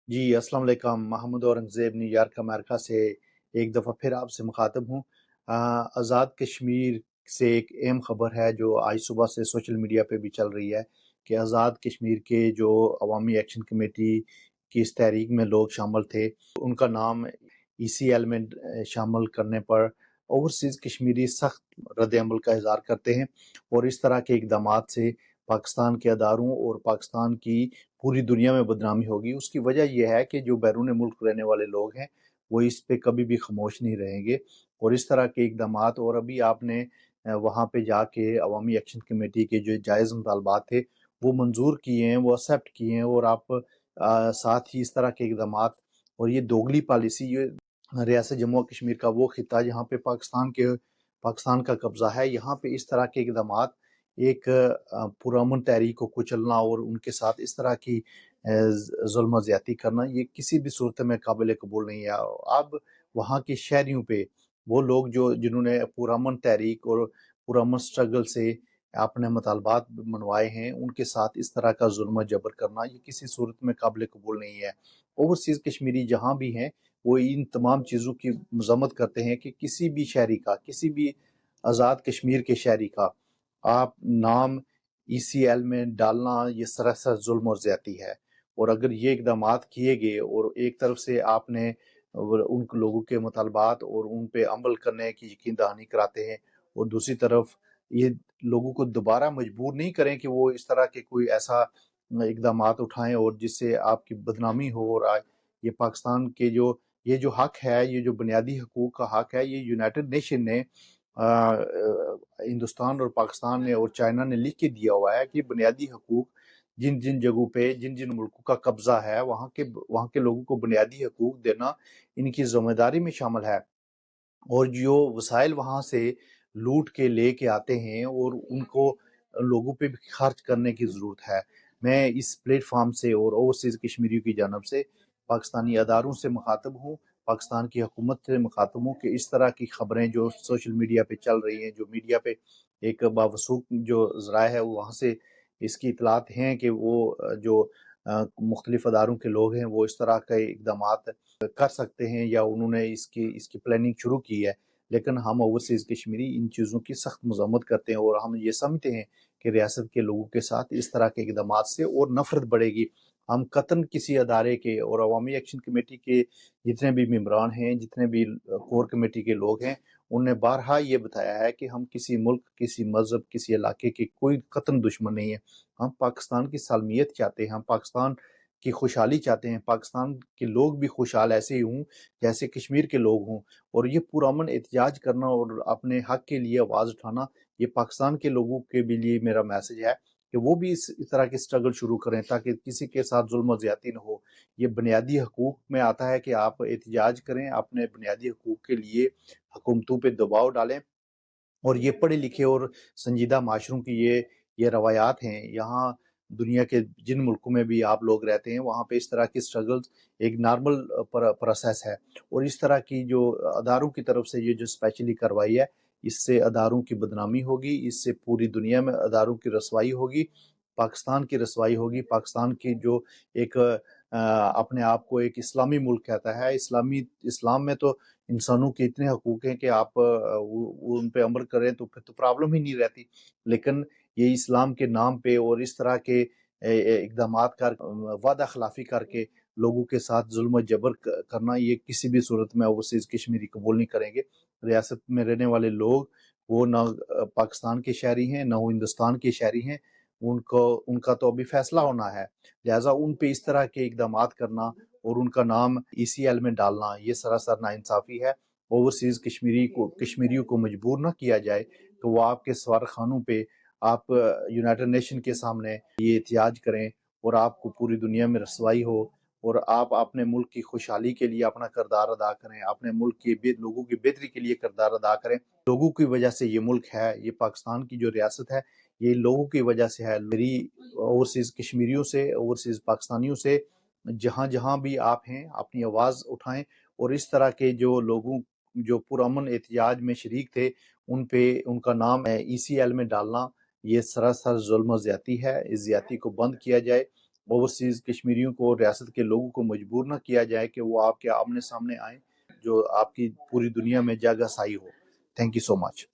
जी, अस्सलाम वालेकुम। Mahmood Aurangzeb New York America से एक दफ़ा फिर आपसे मुखातब हूँ। आज़ाद कश्मीर से एक अहम ख़बर है जो आज सुबह से सोशल मीडिया पे भी चल रही है कि आज़ाद कश्मीर के जो अवामी एक्शन कमेटी की इस तहरीक में लोग शामिल थे, उनका नाम ईसीएल में शामिल करने पर ओवरसीज़ कश्मीरी सख्त रद्द-ए-अमल का इज़हार करते हैं और इस तरह के इक़दामात से पाकिस्तान के अदारों और पाकिस्तान की पूरी दुनिया में बदनामी होगी। उसकी वजह यह है कि जो बैरून मुल्क रहने वाले लोग हैं, वो इस पे कभी भी खामोश नहीं रहेंगे और इस तरह के इक़दामात और अभी आपने वहाँ पे जाके अवामी एक्शन कमेटी के जो जायज़ मुतालबात थे, वो मंज़ूर किए हैं, वो एक्सेप्ट किए हैं और आप साथ ही इस तरह के इक़दामात और ये दोगली पॉलिसी, ये रियासत जम्मू और कश्मीर का वो खित्ता जहाँ पे पाकिस्तान का कब्ज़ा है, यहाँ पे इस तरह के इक़दामात एक पुरअमन तहरीक को कुचलना और उनके साथ इस तरह की जुल्म ज़्यादती करना, ये किसी भी सूरत में काबिल कबूल नहीं है। अब वहाँ के शहरियों पे वो लोग जो जिन्होंने पुरअमन तहरीक और पुरअमन स्ट्रगल से अपने मुतालबात मनवाए हैं, उनके साथ इस तरह का जुल्म जबर करना, ये किसी सूरत में काबिल कबूल नहीं है। ओवरसीज़ कश्मीरी जहाँ भी हैं, वो इन तमाम चीज़ों की मज़म्मत करते हैं कि किसी भी शहरी का, किसी भी आज़ाद कश्मीर के शहरी का आप नाम ईसीएल में डालना, ये सरासर जुल्म और ज़्यादती है। और अगर ये इक़दामात किए गए और एक तरफ से आपने उन लोगों के मुतालबात और उन पे अमल करने की यकीन दहानी कराते हैं और दूसरी तरफ ये लोगों को दोबारा मजबूर नहीं करें कि वो इस तरह के कोई ऐसा इक़दामात उठाएं और जिससे आपकी बदनामी हो। और ये पाकिस्तान के जो ये जो हक है, ये जो बुनियादी हकूक़ का हक है, ये यूनाइटेड नेशन ने हिंदुस्तान और पाकिस्तान ने और चाइना ने लिख के दिया हुआ है कि बुनियादी हकूक़ जिन जिन जगहों पे जिन जिन मुल्कों का कब्जा है, वहाँ के लोगों को बुनियादी हकूक़ देना इनकी जिम्मेदारी में शामिल है। और जो वसाइल वहाँ से लूट के लेके आते हैं और उनको लोगों पे भी खर्च करने की ज़रूरत है। मैं इस प्लेटफॉर्म से और ओवरसीज़ कश्मीरियों की जानब से पाकिस्तानी अदारों से मुखातब हूँ, पाकिस्तान की हुकूमत से मुखातब हूँ कि इस तरह की खबरें जो सोशल मीडिया पे चल रही हैं, जो मीडिया पे एक बावसूख जो ज़राए है, वहाँ से इसकी इतलात हैं कि वो जो मुख्तलिफ अदारों के लोग हैं, वो इस तरह के इक़दामात कर सकते हैं या उन्होंने इसकी इसकी प्लानिंग शुरू की है। लेकिन हम ओवरसीज़ कश्मीरी इन चीज़ों की सख्त मज़म्मत करते हैं और हम ये समझते हैं कि रियासत के लोगों के साथ इस तरह के इक़दामात से और नफ़रत बढ़ेगी। हम कतन किसी अदारे के और अवामी एक्शन कमेटी के जितने भी मेंबरान हैं, जितने भी कोर कमेटी के लोग हैं, उन्होंने बारहा ये बताया है कि हम किसी मुल्क, किसी मज़हब, किसी इलाके के कोई कतन दुश्मन नहीं है। हम पाकिस्तान की सालमियत चाहते हैं, हम पाकिस्तान की खुशहाली चाहते हैं, पाकिस्तान के लोग भी खुशहाल ऐसे ही हों जैसे कश्मीर के लोग हों। और ये पुरअमन एहतजाज करना और अपने हक के लिए आवाज़ उठाना, ये पाकिस्तान के लोगों के भी लिए मेरा मैसेज है कि वो भी इस तरह की स्ट्रगल शुरू करें ताकि किसी के साथ जुल्म और ज़्यादती न हो। ये बुनियादी हकूक़ में आता है कि आप एहतजाज करें, अपने बुनियादी हकूक़ के लिए हुकूमतों पे दबाव डालें। और ये पढ़े लिखे और संजीदा माशरों की ये रवायात हैं। यहाँ दुनिया के जिन मुल्कों में भी आप लोग रहते हैं, वहाँ पे इस तरह की स्ट्रगल्स एक नॉर्मल प्रोसेस है। और इस तरह की जो अदारों की तरफ से ये जो स्पेशली कार्रवाई है, इससे अदारों की बदनामी होगी, इससे पूरी दुनिया में अदारों की रसवाई होगी, पाकिस्तान की रसवाई होगी। पाकिस्तान की जो एक अपने आप को एक इस्लामी मुल्क कहता है, इस्लाम में तो इंसानों के इतने हकूक़ हैं कि आप वो उन पे अमल करें तो फिर तो प्रॉब्लम ही नहीं रहती। लेकिन ये इस्लाम के नाम पे और इस तरह के इक़दामात वादा खिलाफ़ी करके लोगों के साथ ज़ुल्म जबर करना, ये किसी भी सूरत में ओवरसीज़ कश्मीरी कबूल नहीं करेंगे। रियासत में रहने वाले लोग वो ना पाकिस्तान के शहरी हैं, ना वो हिंदुस्तान के शहरी हैं। उनको उनका तो अभी फैसला होना है। लिहाज़ा उन पे इस तरह के इक़दामात करना और उनका नाम ईसीएल में डालना, ये सरासर नाइंसाफ़ी है। ओवरसीज़ कश्मीरियों को मजबूर ना किया जाए कि वो आपके सफारतखानों पे आप यूनाइटेड नेशन के सामने ये एहतजाज करें और आपको पूरी दुनिया में रसवाई हो और आप अपने मुल्क की खुशहाली के लिए अपना किरदार अदा करें, अपने मुल्क के लोगों की बेहतरी के लिए किरदार अदा करें। लोगों की वजह से ये मुल्क है, ये पाकिस्तान की जो रियासत है, ये लोगों की वजह से है। मेरी ओवरसीज़ कश्मीरियों से, ओवरसीज़ पाकिस्तानियों से, जहाँ जहाँ भी आप हैं, अपनी आवाज़ उठाएं और इस तरह के जो लोगों जो पुरअमन एहतजाज में शरीक थे, उन पे उनका नाम ईसीएल में डालना, ये सरासर जुल्म और ज़्यादती है। इस ज़्यादती को बंद किया जाए اوورسیز کشمیریوں کو، ریاست کے لوگوں کو مجبور نہ کیا جائے کہ وہ آپ کے آمنے سامنے آئیں، جو آپ کی پوری دنیا میں جگہ سائی ہو۔ Thank you so much.